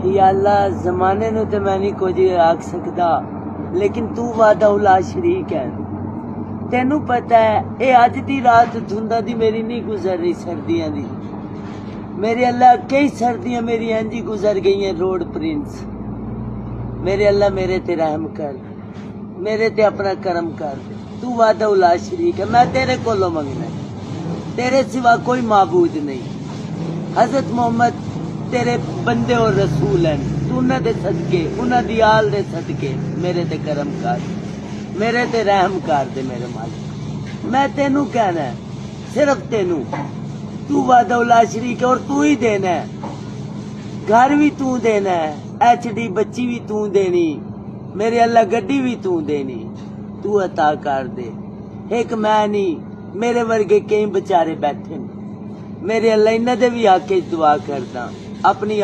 या अल्लाह जमाने नूं ते मैं नहीं कुछ आख सकदा, लेकिन तू वादा उला शरीक है। तेनू पता है ये अज दी रात धुंदा दी मेरी नहीं गुजर रही, सर्दियां दी। मेरे अल्लाह कई सर्दियां मेरी इंजी गुजर गई हैं रोड प्रिंस। मेरे अल्लाह मेरे ते रहम कर, मेरे ते अपना करम कर। तू वादा उला शरीक है, मैं तेरे कोलों मंगना, तेरे सिवा कोई माबूद नहीं। हजरत मोहम्मद तेरे बंदे और रसूल हैं, तू उन्हां दे सदके, उन्हां दी आल दे सदके मेरे ते करम कर, मेरे ते रहम कर दे मेरे मालिक। मैं तेनू कहना है, सिर्फ तेनू। तू वादा उला शरीक है और तू ही देना है। घर भी तू देना है, HD बच्ची भी तू देनी, मेरे अल्लाह गड्डी भी तू देनी। तू अता कर दे। एक मैं नहीं, मेरे वर्गे कई बेचारे बैठे ने। मेरे अल्लाह इन्हां दे भी आके दुआ करदा अपनी